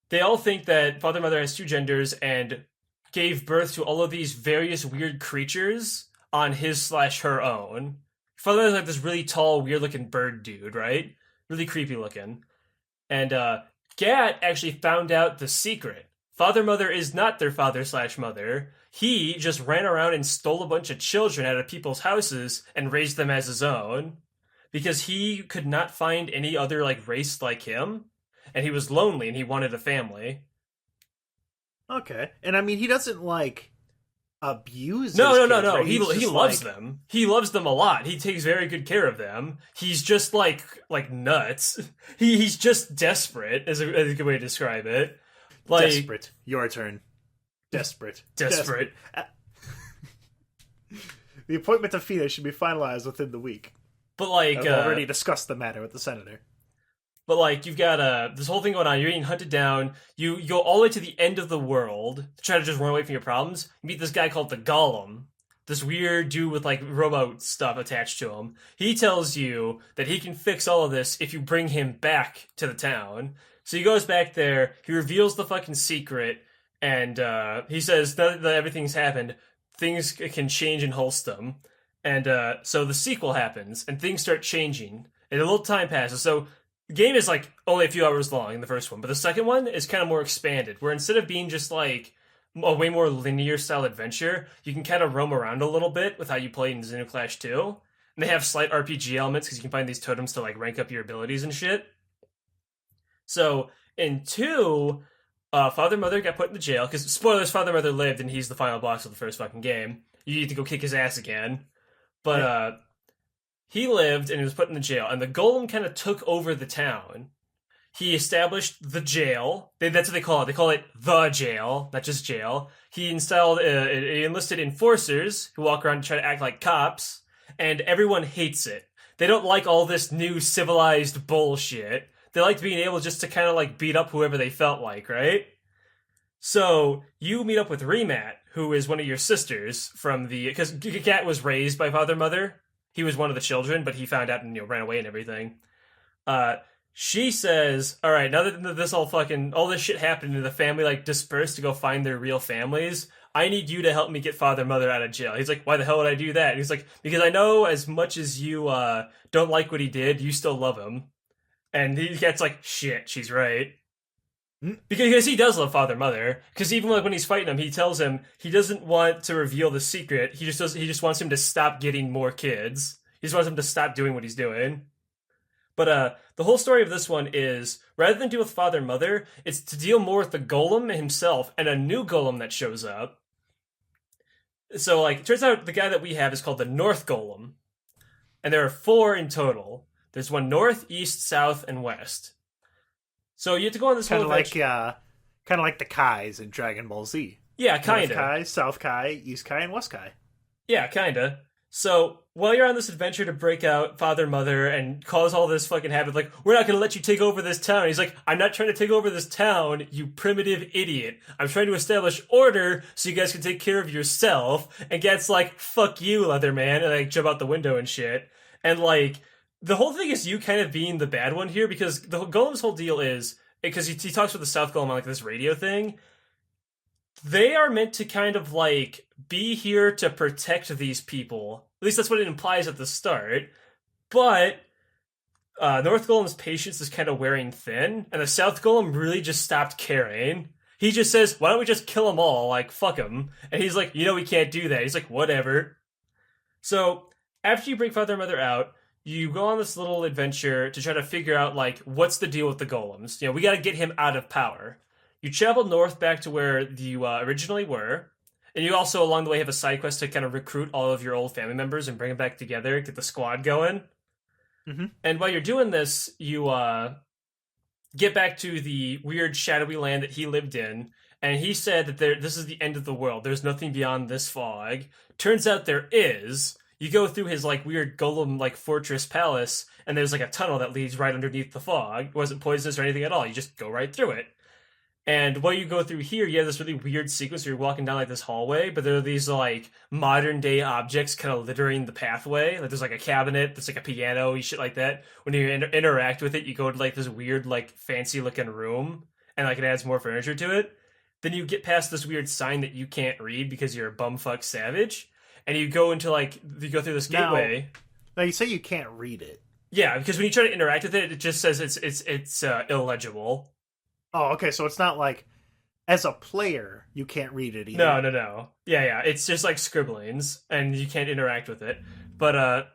they all think that Father Mother has two genders and gave birth to all of these various weird creatures on his/her own. Father Mother's like this really tall, weird-looking bird dude, right? Really creepy looking. And Gat actually found out the secret. Father Mother is not their father/mother. He just ran around and stole a bunch of children out of people's houses and raised them as his own. Because he could not find any other like race like him. And he was lonely and he wanted a family. Okay. And I mean, he doesn't like abuse No. his kids, right? He He's loves like- them. He loves them a lot. He takes very good care of them. He's just like nuts. He's just desperate is a good way to describe it. Like Desperate. Your turn. Desperate. desperate. The appointment of Fina should be finalized within the week. But like I've already discussed the matter with the senator. But like you've got this whole thing going on. You're getting hunted down. You go all the way to the end of the world to try to just run away from your problems. You meet this guy called the Golem, this weird dude with like robot stuff attached to him. He tells you that he can fix all of this if you bring him back to the town. So he goes back there. He reveals the fucking secret, and he says that everything's happened. Things can change in Holstum, and so the sequel happens, and things start changing. And a little time passes. So the game is like only a few hours long in the first one, but the second one is kind of more expanded, where instead of being just like a way more linear style adventure, you can kind of roam around a little bit with how you play in Zeno Clash 2. And they have slight RPG elements because you can find these totems to like rank up your abilities and shit. So in 2, Father Mother got put in the jail because spoilers, Father Mother lived and he's the final boss of the first fucking game. You need to go kick his ass again, but he lived and he was put in the jail, and the Golem kind of took over the town. He established the jail. That's what they call it. They call it the jail, not just jail. He enlisted enforcers who walk around and try to act like cops, and everyone hates it. They don't like all this new civilized bullshit. They liked being able just to kind of like beat up whoever they felt like, right? So you meet up with Remat, who is one of your sisters from because Gat was raised by Father Mother. He was one of the children, but he found out and ran away and everything. she says, all right, now that this all this shit happened and the family like dispersed to go find their real families, I need you to help me get father and mother out of jail. He's like, why the hell would I do that? And he's like, because I know as much as you don't like what he did, you still love him. And he gets like, shit, she's right. Because he does love father and mother. Because even like when he's fighting him, he tells him he doesn't want to reveal the secret. He just wants him to stop getting more kids. He just wants him to stop doing what he's doing. But the whole story of this one is, rather than deal with father and mother, it's to deal more with the golem himself and a new golem that shows up. So, like, it turns out the guy that we have is called the North Golem. And there are 4 in total. There's one north, east, south, and west. So you have to go on this kind whole of like the Kais in Dragon Ball Z. Yeah, kind of. North Kai, South Kai, East Kai, and West Kai. Yeah, kind of. So, while you're on this adventure to break out father and mother and cause all this fucking havoc, like, we're not gonna let you take over this town. He's like, I'm not trying to take over this town, you primitive idiot. I'm trying to establish order so you guys can take care of yourself. And gets like, fuck you, Leatherman, and like, jump out the window and shit. And like, the whole thing is you kind of being the bad one here, because the Golem's whole deal is, because he talks with the South Golem on like this radio thing, they are meant to kind of like be here to protect these people. At least that's what it implies at the start. But North Golem's patience is kind of wearing thin, and the South Golem really just stopped caring. He just says, why don't we just kill them all? Like, fuck them. And he's like, we can't do that. He's like, whatever. So, after you bring father and mother out, you go on this little adventure to try to figure out, like, what's the deal with the golems? We gotta get him out of power. You travel north back to where you originally were, and you also, along the way, have a side quest to kind of recruit all of your old family members and bring them back together, get the squad going. Mm-hmm. And while you're doing this, you get back to the weird shadowy land that he lived in, and he said that this is the end of the world. There's nothing beyond this fog. Turns out there is. You go through his like weird golem like fortress palace, and there's like a tunnel that leads right underneath the fog. It wasn't poisonous or anything at all. You just go right through it. And while you go through here, you have this really weird sequence where you're walking down like this hallway, but there are these like modern day objects kind of littering the pathway. Like there's like a cabinet, there's like a piano, shit like that. When you interact with it, you go to like this weird like fancy looking room, and like it adds more furniture to it. Then you get past this weird sign that you can't read because you're a bumfuck savage, and you go into like you go through this gateway. Now you say you can't read it. Yeah, because when you try to interact with it, it just says it's illegible. Oh, okay, so it's not like, as a player, you can't read it either. No. Yeah, it's just like scribblings, and you can't interact with it. But,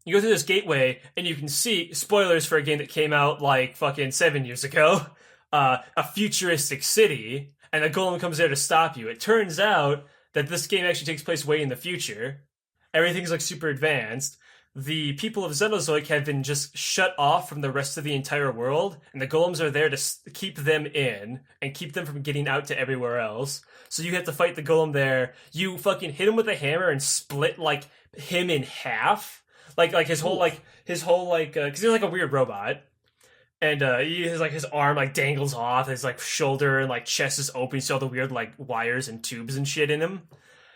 you go through this gateway, and you can see, spoilers for a game that came out like fucking 7 years ago, a futuristic city, and a golem comes there to stop you. It turns out that this game actually takes place way in the future. Everything's like super advanced. The people of Xenozoic have been just shut off from the rest of the entire world, and the golems are there to keep them in and keep them from getting out to everywhere else. So you have to fight the golem there. You fucking hit him with a hammer and split like him in half, like his whole because he's like a weird robot, and he has like his arm like dangles off, his like shoulder and like chest is open, so all the weird like wires and tubes and shit in him.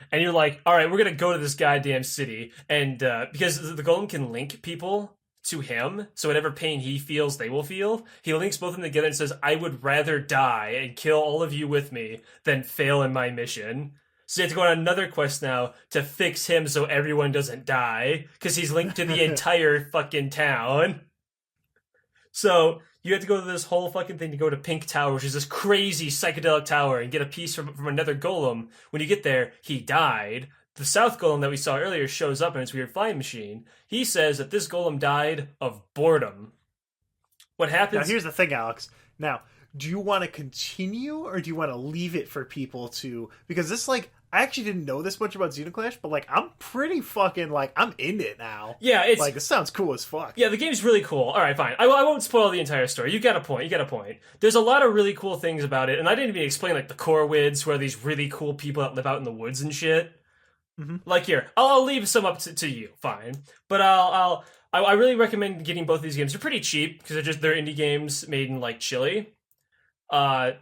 And you're like, all right, we're going to go to this goddamn city. And because the golem can link people to him, so whatever pain he feels, they will feel. He links both of them together and says, I would rather die and kill all of you with me than fail in my mission. So you have to go on another quest now to fix him so everyone doesn't die, because he's linked to the entire fucking town. So you have to go to this whole fucking thing to go to Pink Tower, which is this crazy psychedelic tower, and get a piece from another golem. When you get there, he died. The South Golem that we saw earlier shows up in his weird flying machine. He says that this golem died of boredom. What happens... Now, here's the thing, Alex. Now, do you want to continue, or do you want to leave it for people to... Because this, like... I actually didn't know this much about Zeno Clash, but, like, I'm pretty fucking, like, I'm in it now. Yeah, it's... Like, this sounds cool as fuck. Yeah, the game's really cool. Alright, fine. I won't spoil the entire story. You got a point. There's a lot of really cool things about it, and I didn't even explain, like, the Corwids, who are these really cool people that live out in the woods and shit. Mm-hmm. Like, here, I'll leave some up to you, fine. But I really recommend getting both of these games. They're pretty cheap, because they're indie games made in, like, Chile.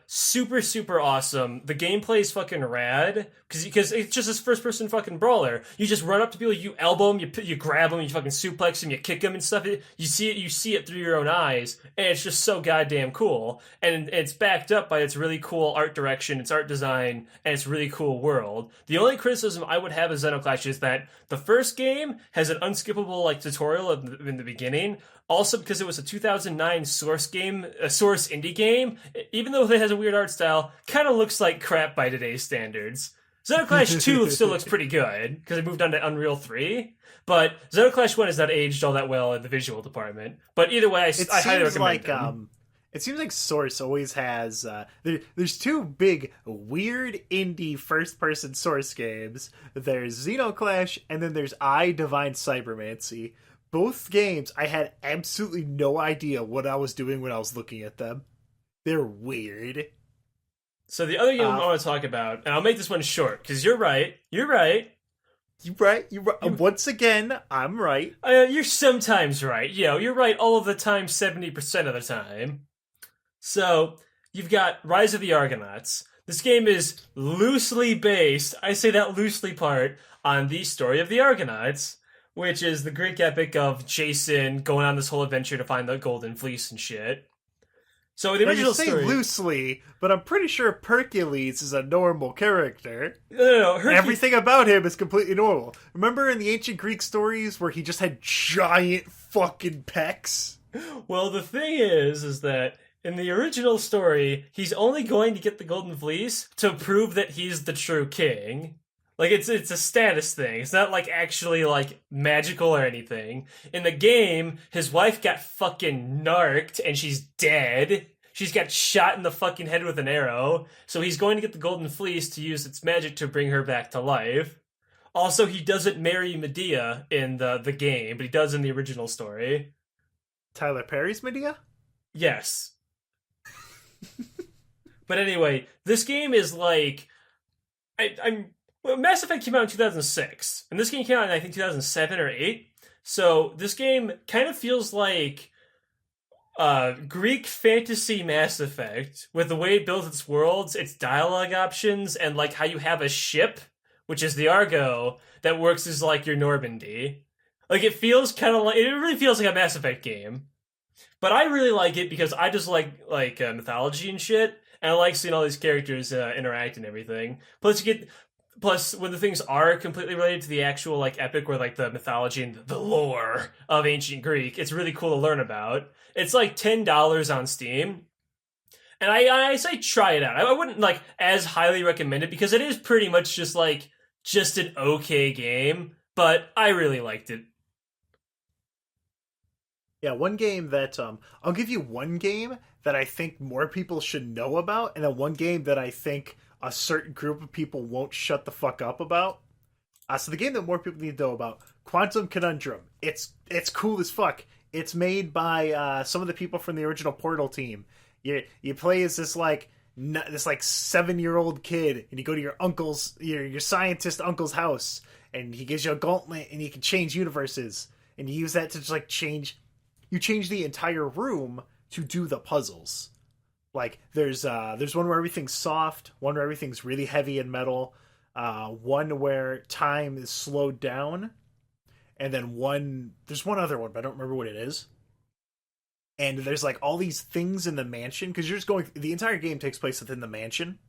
Super, super awesome. The gameplay is fucking rad because it's just this first person fucking brawler. You just run up to people, you elbow them, you grab them, you fucking suplex them, you kick them and stuff. You see it through your own eyes, and it's just so goddamn cool. And it's backed up by its really cool art direction, its art design, and its really cool world. The only criticism I would have of Xenoclash is that the first game has an unskippable like tutorial in the beginning. Also, because it was a 2009 source indie game, even though it has a weird art style, kind of looks like crap by today's standards. Xenoclash 2 still looks pretty good, because it moved on to Unreal 3, but Xenoclash 1 has not aged all that well in the visual department. But either way, I highly recommend them. It seems like Source always has... there's two big, weird indie first-person Source games. There's Zeno Clash, and then there's I, Divine Cybermancy. Both games, I had absolutely no idea what I was doing when I was looking at them. They're weird. So the other game I want to talk about, and I'll make this one short, because you're right. Once again, I'm right. You're sometimes right. You're right all of the time, 70% of the time. So, you've got Rise of the Argonauts. This game is loosely based, I say that loosely part, on the story of the Argonauts, which is the Greek epic of Jason going on this whole adventure to find the Golden Fleece and shit. So the original story... You say loosely, but I'm pretty sure Hercules is a normal character. No, Everything about him is completely normal. Remember in the ancient Greek stories where he just had giant fucking pecs? Well, the thing is that in the original story, he's only going to get the Golden Fleece to prove that he's the true king. Like, it's a status thing. It's not, like, actually, like, magical or anything. In the game, his wife got fucking narked, and she's dead. She's got shot in the fucking head with an arrow. So he's going to get the Golden Fleece to use its magic to bring her back to life. Also, he doesn't marry Medea in the game, but he does in the original story. Tyler Perry's Medea? Yes. But anyway, this game is, like... Well, Mass Effect came out in 2006, and this game came out in, I think, 2007 or 8. So this game kind of feels like Greek fantasy Mass Effect, with the way it builds its worlds, its dialogue options, and like how you have a ship, which is the Argo, that works as like your Normandy. Like it really feels like a Mass Effect game. But I really like it because I just like mythology and shit, and I like seeing all these characters interact and everything. Plus, when the things are completely related to the actual, like, epic or, like, the mythology and the lore of ancient Greek, it's really cool to learn about. It's, like, $10 on Steam. And I say try it out. I wouldn't, like, as highly recommend it, because it is pretty much just an okay game. But I really liked it. Yeah, one game that, I'll give you one game that I think more people should know about, and then one game that I think a certain group of people won't shut the fuck up about. So the game that more people need to know about, Quantum Conundrum. It's cool as fuck. It's made by some of the people from the original Portal team. You play as this 7-year-old kid, and you go to your scientist uncle's house, and he gives you a gauntlet, and you can change universes, and you use that to just change the entire room to do the puzzles. Like, there's one where everything's soft, one where everything's really heavy and metal, one where time is slowed down, and then there's one other one, but I don't remember what it is. And there's, like, all these things in the mansion, because the entire game takes place within the mansion.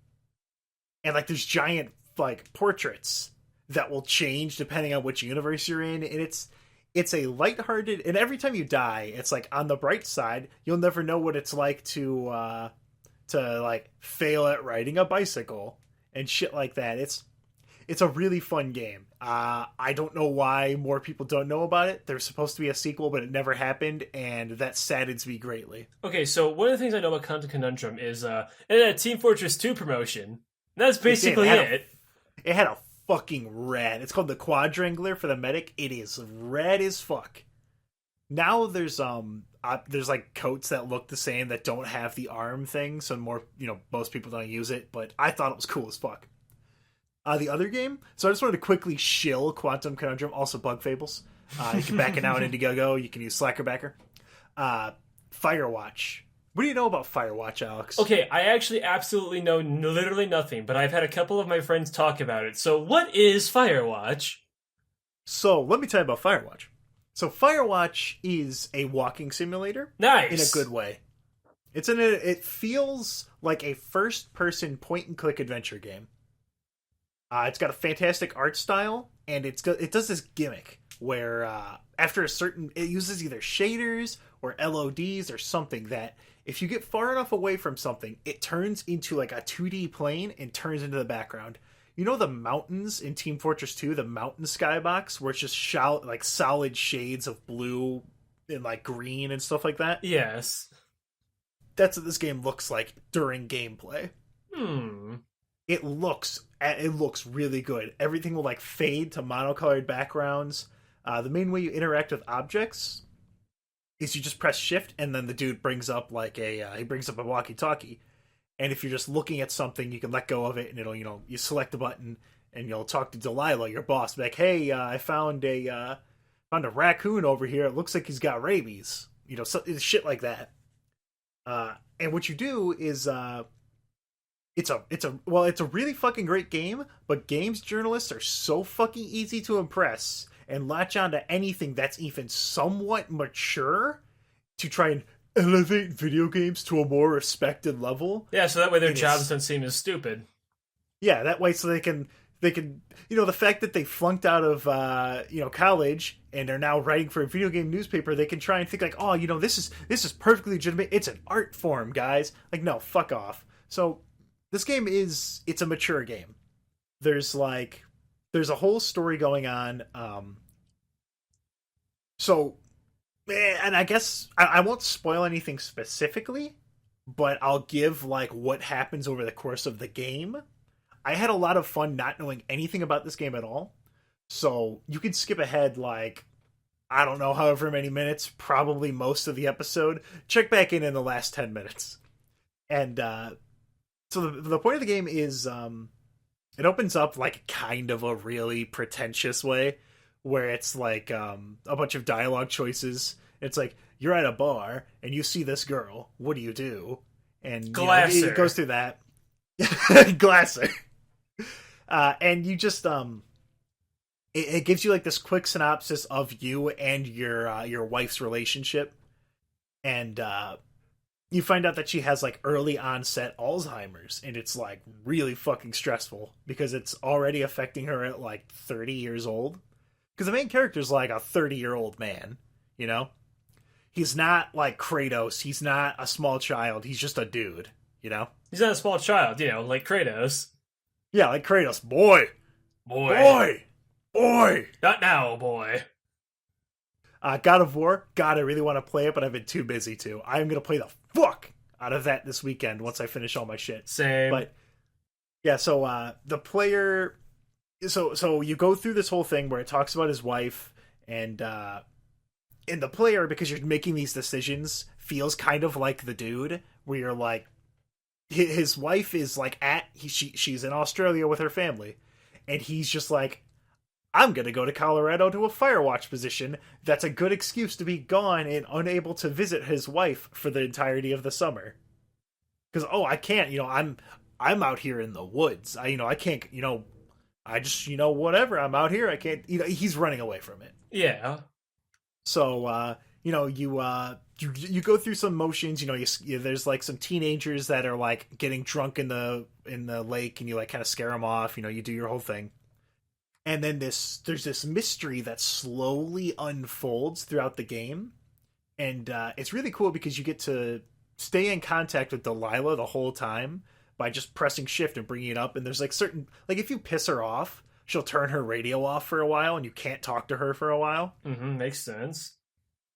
And, like, there's giant, like, portraits that will change depending on which universe you're in, and it's a lighthearted, and every time you die, it's like on the bright side, you'll never know what it's like to like fail at riding a bicycle and shit like that. It's a really fun game. I don't know why more people don't know about it. There's supposed to be a sequel, but it never happened, and that saddens me greatly. Okay, so one of the things I know about Quantum Conundrum is it had a Team Fortress 2 promotion. That's basically it. It had a fucking rad. It's called the Quadrangler for the medic. It is rad as fuck. Now there's like coats that look the same that don't have the arm thing, so most people don't use it, but I thought it was cool as fuck. The other game, so I just wanted to quickly shill Quantum Conundrum, also Bug Fables. You can back it out in Indiegogo, you can use Slackerbacker. Firewatch. What do you know about Firewatch, Alex? Okay, I actually absolutely know literally nothing, but I've had a couple of my friends talk about it. So, what is Firewatch? So, let me tell you about Firewatch. So, Firewatch is a walking simulator. Nice. In a good way. It feels like a first-person point-and-click adventure game. It's got a fantastic art style, and it does this gimmick where after it uses either shaders or LODs or something that if you get far enough away from something, it turns into like a 2D plane and turns into the background. You know the mountains in Team Fortress 2, the mountain skybox, where it's just like solid shades of blue and like green and stuff like that? Yes. That's what this game looks like during gameplay. It looks really good. Everything will like fade to monocolored backgrounds. The main way you interact with objects is you just press shift, and then the dude brings up like he brings up a walkie-talkie. And if you're just looking at something, you can let go of it, and it'll, you select the button, and you'll talk to Delilah, your boss, be like, "Hey, I found a raccoon over here. It looks like he's got rabies." Shit like that. And what you do is, it's a really fucking great game, but games journalists are so fucking easy to impress and latch onto anything that's even somewhat mature to try and elevate video games to a more respected level. Yeah, so that way their jobs don't seem as stupid. Yeah, that way so they can the fact that they flunked out of college and are now writing for a video game newspaper, they can try and think like, oh, this is perfectly legitimate. It's an art form, guys. Like, no, fuck off. So this game it's a mature game. There's a whole story going on. And I guess I won't spoil anything specifically, but I'll give like what happens over the course of the game. I had a lot of fun not knowing anything about this game at all. So you can skip ahead like, I don't know, however many minutes, probably most of the episode. Check back in the last 10 minutes. And so the point of the game is it opens up like kind of a really pretentious way where it's like a bunch of dialogue choices. It's like, you're at a bar and you see this girl. What do you do? And Glasser. It goes through that. Glasser. And you just it gives you like this quick synopsis of you and your wife's relationship, and you find out that she has like early onset Alzheimer's, and it's like really fucking stressful because it's already affecting her at like 30 years old. Because the main character's like a 30-year-old man, He's not like Kratos. He's not a small child. He's just a dude, He's not a small child, like Kratos. Yeah, like Kratos. Boy. Not now, boy. God of War. God, I really want to play it, but I've been too busy to. I'm going to play the fuck out of that this weekend once I finish all my shit. Same. But, yeah, so the player... So you go through this whole thing where it talks about his wife, and the player, because you're making these decisions, feels kind of like the dude, where you're like, his wife is like she's in Australia with her family, and he's just like, I'm gonna go to Colorado to a Firewatch position. That's a good excuse to be gone and unable to visit his wife for the entirety of the summer. Because I can't, I'm out here in the woods. I can't, I just, whatever. I'm out here. I can't. He's running away from it. Yeah. So you go through some motions. There's like some teenagers that are like getting drunk in the lake, and you like kind of scare them off. You do your whole thing, and then there's this mystery that slowly unfolds throughout the game, and it's really cool because you get to stay in contact with Delilah the whole time by just pressing shift and bringing it up. And there's like certain, like if you piss her off, she'll turn her radio off for a while, and you can't talk to her for a while. Mm-hmm, makes sense.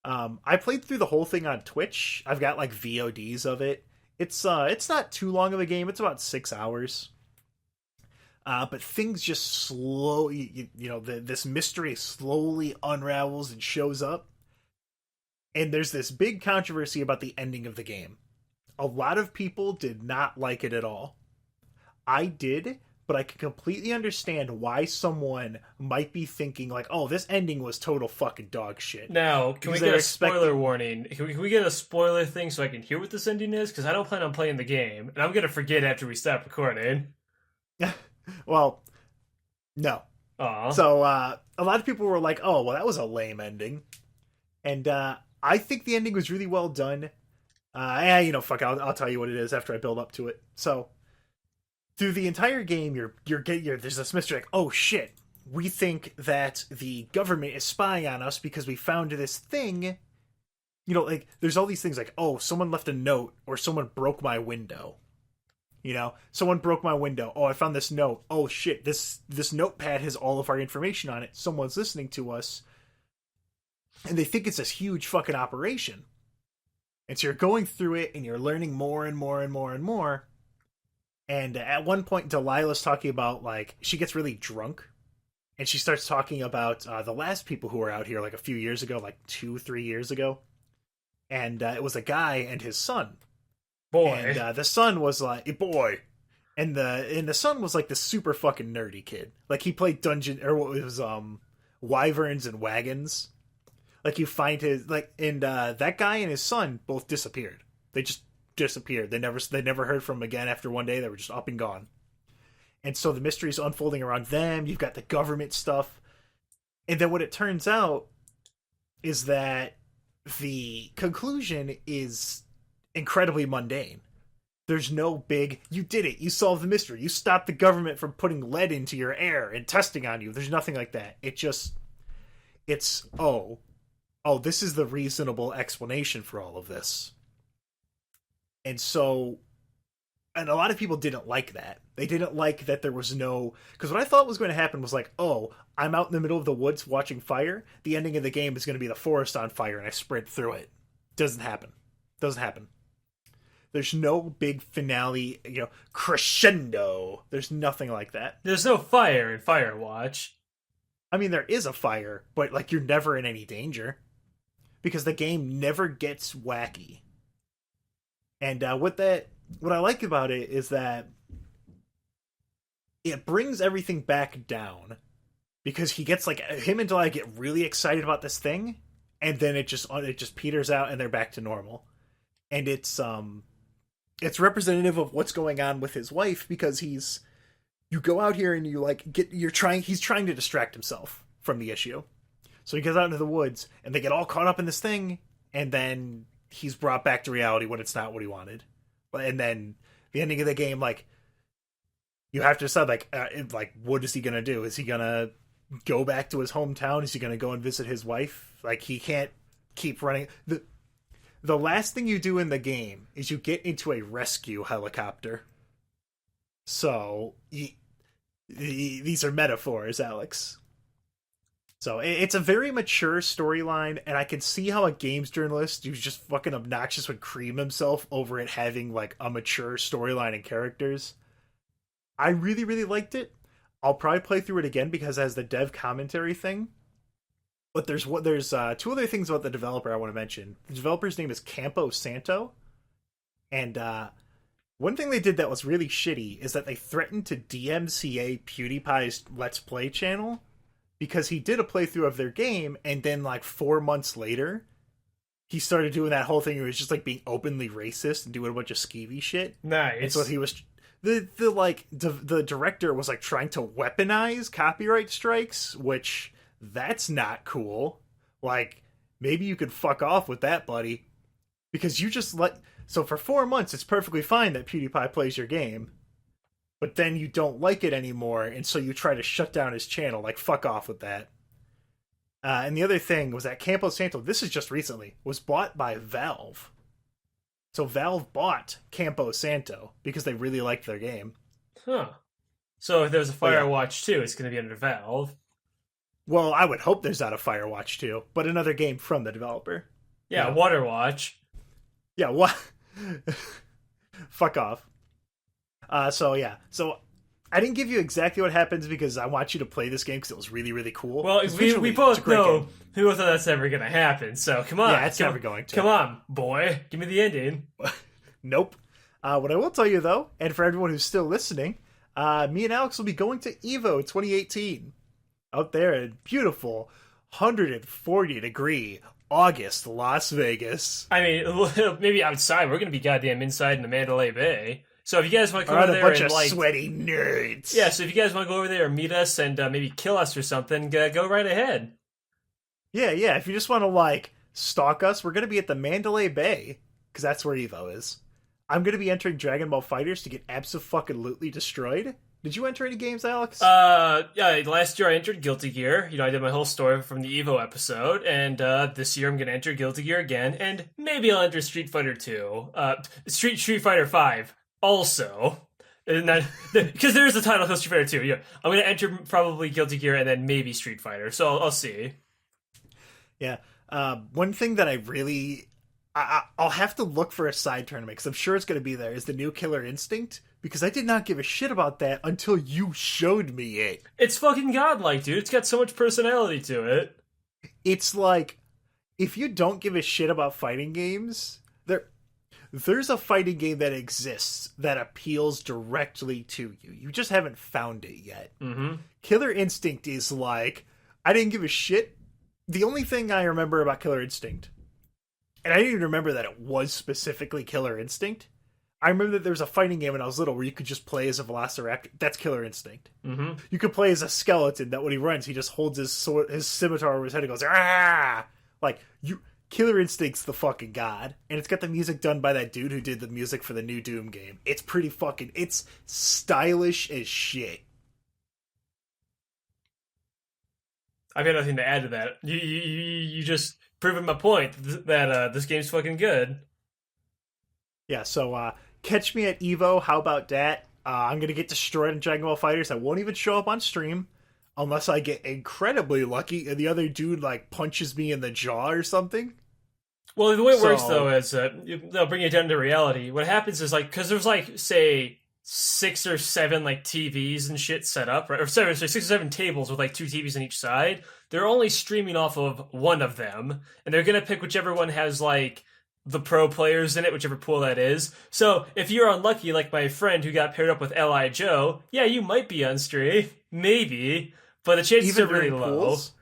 I played through the whole thing on Twitch. I've got like VODs of it. It's not too long of a game. It's about 6 hours. But things just slowly, this mystery slowly unravels and shows up. And there's this big controversy about the ending of the game. A lot of people did not like it at all. I did, but I can completely understand why someone might be thinking like, "Oh, this ending was total fucking dog shit." Now, can we Because get they're a spoiler warning? Can we get a spoiler thing so I can hear what this ending is? Because I don't plan on playing the game, and I'm gonna forget after we stop recording. Well, no. Aw. So a lot of people were like, "Oh, well, that was a lame ending," and I think the ending was really well done. Fuck, I'll tell you what it is after I build up to it. So through the entire game, there's this mystery like, "Oh shit, we think that the government is spying on us because we found this thing." You know, like there's all these things like, "Oh, someone left a note," or "Someone broke my window." You know, someone broke my window. Oh, I found this note. Oh shit, this notepad has all of our information on it. Someone's listening to us. And they think it's this huge fucking operation. And so you're going through it and you're learning more and more and more and more. And at one point, Delilah's talking about, like, she gets really drunk. And she starts talking about the last people who were out here, like, a few years ago, like 2-3 years ago. And it was a guy and his son. Boy. And the son was like, boy. And the son was like this super fucking nerdy kid. Like he played Wyverns and Wagons. Like you find his that guy and his son both disappeared. They just disappeared. They never heard from him again after one day. They were just up and gone. And so the mystery's unfolding around them. You've got the government stuff. And then what it turns out is that the conclusion is incredibly mundane. There's no big, you did it, you solved the mystery, you stopped the government from putting lead into your air and testing on you. There's nothing like that. It's this is the reasonable explanation for all of this. And a lot of people didn't like that. They didn't like that there was no, because what I thought was going to happen was like, oh, I'm out in the middle of the woods watching fire. The ending of the game is going to be the forest on fire and I sprint through it. Doesn't happen. There's no big finale, crescendo. There's nothing like that. There's no fire in Firewatch. I mean, there is a fire, but, like, you're never in any danger. Because the game never gets wacky. And what I like about it is that it brings everything back down. Because he gets, like, him and Delia get really excited about this thing, and then it just peters out and they're back to normal. And it's representative of what's going on with his wife, because you go out here and he's trying to distract himself from the issue. So he goes out into the woods and they get all caught up in this thing, and then he's brought back to reality when it's not what he wanted. And then the ending of the game, like, you have to decide, like, what is he going to do? Is he going to go back to his hometown? Is he going to go and visit his wife? Like, he can't keep running. The last thing you do in the game is you get into a rescue helicopter. So, these are metaphors, Aleks. So, it's a very mature storyline, and I can see how a games journalist who's just fucking obnoxious would cream himself over it having, like, a mature storyline and characters. I really, really liked it. I'll probably play through it again because it has the dev commentary thing. But there's two other things about the developer I want to mention. The developer's name is Campo Santo. And one thing they did that was really shitty is that they threatened to DMCA PewDiePie's Let's Play channel because he did a playthrough of their game, and then, like, 4 months later, he started doing that whole thing where he was just, like, being openly racist and doing a bunch of skeevy shit. Nice. And so he was... The director was, like, trying to weaponize copyright strikes, which... That's not cool. Like, maybe you could fuck off with that, buddy. Because you just So for 4 months, it's perfectly fine that PewDiePie plays your game. But then you don't like it anymore, and so you try to shut down his channel. Like, fuck off with that. And the other thing was that Campo Santo, this is just recently, was bought by Valve. So Valve bought Campo Santo because they really liked their game. Huh. So if there's a Firewatch 2, it's going to be under Valve. Well, I would hope there's not a Firewatch 2, but another game from the developer. Yeah, Waterwatch. Yeah, what? Fuck off. So I didn't give you exactly what happens because I want you to play this game because it was really, really cool. Well, we both know that's never going to happen, so come on. Yeah, it's never going to. Come on, boy. Give me the ending. Nope. What I will tell you, though, and for everyone who's still listening, Me and Alex will be going to EVO 2018 out there in beautiful 140-degree August Las Vegas. I mean, maybe outside. We're gonna be goddamn inside in the Mandalay Bay. So if you guys want to go Aren't over a there bunch and of like sweaty nerds. Yeah, so if you guys want to go over there and meet us and maybe kill us or something, go right ahead. Yeah. If you just want to like stalk us, we're gonna be at the Mandalay Bay because that's where EVO is. I'm gonna be entering Dragon Ball FighterZ to get abso-fucking-lutely destroyed. Did you enter any games, Alex? Yeah, last year I entered Guilty Gear. You know, I did my whole story from the EVO episode, and this year I'm gonna enter Guilty Gear again, and maybe I'll enter Street Fighter 2. Street Fighter 5 also. And then, because there's the title of Street Fighter 2. Yeah, I'm gonna enter probably Guilty Gear and then maybe Street Fighter. So I'll see. Yeah. One thing that I really... I'll have to look for a side tournament because I'm sure it's going to be there, is the new Killer Instinct, because I did not give a shit about that until you showed me it. It's fucking godlike, dude. It's got so much personality to it. It's like, if you don't give a shit about fighting games, there's a fighting game that exists that appeals directly to you. You just haven't found it yet. Mm-hmm. Killer Instinct is like, I didn't give a shit. The only thing I remember about Killer Instinct, and I didn't even remember that it was specifically Killer Instinct. I remember that there was a fighting game when I was little where you could just play as a velociraptor. That's Killer Instinct. Mm-hmm. You could play as a skeleton that when he runs, he just holds his sword, his scimitar over his head and goes, ah! Like, Killer Instinct's the fucking god. And it's got the music done by that dude who did the music for the new Doom game. It's pretty fucking... It's stylish as shit. I've got nothing to add to that. You just proven my point that this game's fucking good. Yeah, so catch me at EVO. How about that? I'm going to get destroyed in Dragon Ball FighterZ. I won't even show up on stream unless I get incredibly lucky and the other dude like punches me in the jaw or something. Well, the way it works, though, is they'll bring it down to reality. What happens is, like, because there's, like, say, 6 or 7, like, TVs and shit set up, right? Or 6 or 7 tables with, like, 2 TVs on each side. They're only streaming off of one of them, and they're gonna pick whichever one has, like, the pro players in it, whichever pool that is. So, if you're unlucky, like my friend who got paired up with L.I. Joe, yeah, you might be on stream. Maybe. But the chances are really low. Pools?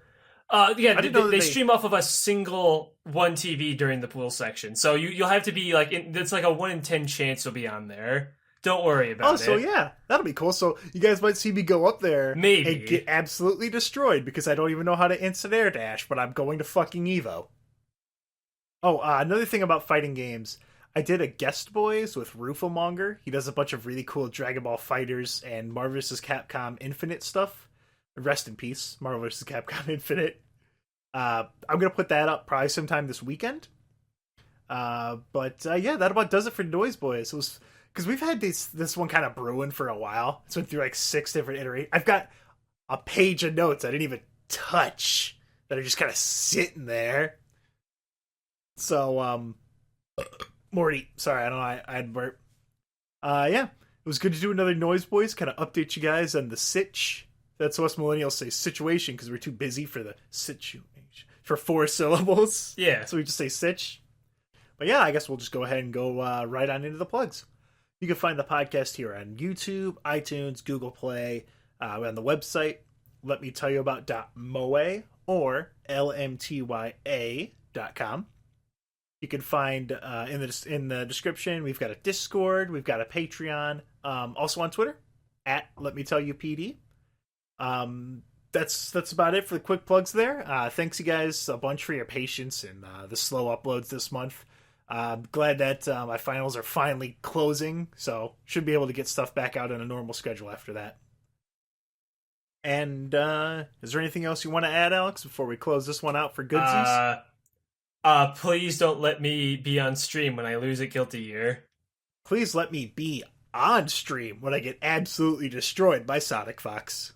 Yeah, they stream off of a single one TV during the pool section. So you'll have to be like, it's like a 1 in 10 chance you'll be on there. Don't worry about it. Oh, so yeah, that'll be cool. So you guys might see me go up there Maybe. and get absolutely destroyed because I don't even know how to instant air dash, but I'm going to fucking EVO. Oh, another thing about fighting games. I did a Guest Boys with Rufomonger. He does a bunch of really cool Dragon Ball Fighters and Marvel vs. Capcom Infinite stuff. Rest in peace, Marvel vs. Capcom Infinite. I'm going to put that up probably sometime this weekend. But yeah, that about does it for Noyz Boyz. It was because we've had this one kind of brewing for a while. It's went through like 6 different iterations. I've got a page of notes I didn't even touch that are just kind of sitting there. So, Morty, sorry, I don't know, I had burp. Yeah, it was good to do another Noyz Boyz, kind of update you guys on the sitch. That's what us millennials say, situation, because we're too busy for the situation. For 4 syllables. Yeah. So we just say sitch. But yeah, I guess we'll just go ahead and go right on into the plugs. You can find the podcast here on YouTube, iTunes, Google Play, on the website, let me tell you about .moe or lmtya.com. You can find in the description, we've got a Discord, we've got a Patreon, also on Twitter, at Let Me Tell You PD. That's about it for the quick plugs there. Thanks you guys a bunch for your patience and the slow uploads this month. Glad that my finals are finally closing, so should be able to get stuff back out on a normal schedule after that. And is there anything else you want to add, Alex, before we close this one out for goodsies? Please don't let me be on stream when I lose at Guilty Gear. Please let me be on stream when I get absolutely destroyed by Sonic Fox.